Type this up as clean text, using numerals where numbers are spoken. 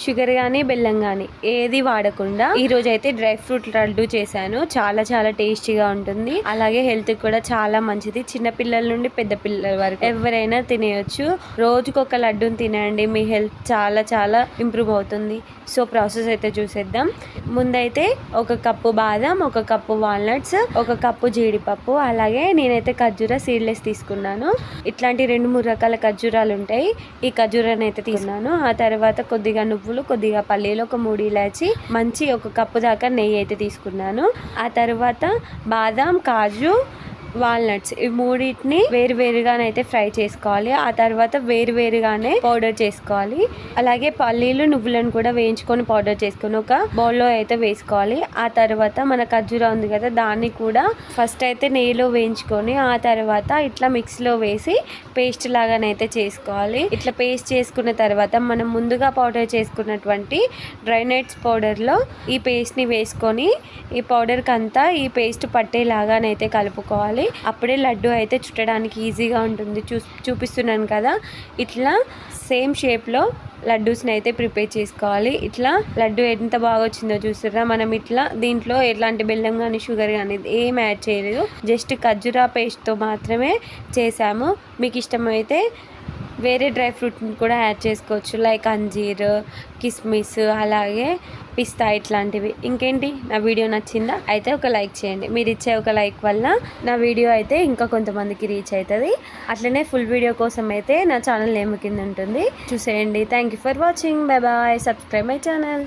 Sugar కానీ బెల్లం కానీ ఏది వాడకుండా ఈ రోజు అయితే డ్రై ఫ్రూట్ లడ్డు చేశాను. చాలా చాలా టేస్టీగా ఉంటుంది. అలాగే హెల్త్ కూడా చాలా మంచిది. చిన్న పిల్లల నుండి పెద్ద పిల్లల వరకు ఎవరైనా తినేయొచ్చు. రోజుకొక లడ్డూని తినండి, మీ హెల్త్ చాలా చాలా ఇంప్రూవ్ అవుతుంది. సో ప్రాసెస్ అయితే చూసేద్దాం. ముందైతే ఒక కప్పు బాదం, ఒక కప్పు వాల్నట్స్, ఒక కప్పు జీడిపప్పు, అలాగే నేనైతే ఖర్జూర సీడ్లెస్ తీసుకున్నాను. ఇట్లాంటి 2-3 రకాల ఖర్జూరాలు ఉంటాయి. ఈ ఖర్జూరాన్ని అయితే తీసుకున్నాను. ఆ తర్వాత కొద్దిగా నువ్వులు, కొద్దిగా పల్లీలు, ఒక 3 ఇలాచి, మంచి ఒక కప్పు దాకా నెయ్యి అయితే తీసుకున్నాను. ఆ తర్వాత బాదం, కాజు, వాల్నట్స్ ఈ మూడింటిని వేరువేరుగానైతే ఫ్రై చేసుకోవాలి. ఆ తర్వాత వేరువేరుగానే పౌడర్ చేసుకోవాలి. అలాగే పల్లీలు, నువ్వులను కూడా వేయించుకొని పౌడర్ చేసుకొని ఒక బౌల్లో అయితే వేసుకోవాలి. ఆ తర్వాత మన ఖర్జూరా ఉంది కదా, దాన్ని కూడా ఫస్ట్ అయితే నెయ్యిలో వేయించుకొని ఆ తర్వాత ఇట్లా మిక్సీలో వేసి పేస్ట్ లాగానైతే చేసుకోవాలి. ఇట్లా పేస్ట్ చేసుకున్న తర్వాత మనం ముందుగా పౌడర్ చేసుకున్నటువంటి డ్రై నట్స్ పౌడర్లో ఈ పేస్ట్ని వేసుకొని ఈ పౌడర్కి అంతా ఈ పేస్ట్ పట్టేలాగానైతే కలుపుకోవాలి. అప్పుడే లడ్డు అయితే చుట్టడానికి ఈజీగా ఉంటుంది. చూపిస్తున్నాను కదా, ఇట్లా సేమ్ షేప్లో లడ్డూస్ని అయితే ప్రిపేర్ చేసుకోవాలి. ఇట్లా లడ్డు ఎంత బాగా వచ్చిందో చూస్తారా. మనం ఇట్లా దీంట్లో ఎట్లాంటి బెల్లం కానీ షుగర్ కానీ ఏం యాడ్ చేయలేదు, జస్ట్ ఖర్జూరా పేస్ట్తో మాత్రమే చేసాము. మీకు ఇష్టమైతే వేరే డ్రై ఫ్రూట్ని కూడా యాడ్ చేసుకోవచ్చు, లైక్ అంజీర్, కిస్మిస్, అలాగే పిస్తా ఇట్లాంటివి. ఇంకేంటి, నా వీడియో నచ్చిందా? అయితే ఒక లైక్ చేయండి. మీరు ఇచ్చే ఒక లైక్ వల్ల నా వీడియో అయితే ఇంకా కొంతమందికి రీచ్ అవుతుంది. అట్లనే ఫుల్ వీడియో కోసం అయితే నా ఛానల్ నేమ్ కింద ఉంటుంది, చూసేయండి. Thank you for watching. Bye bye. Subscribe my channel.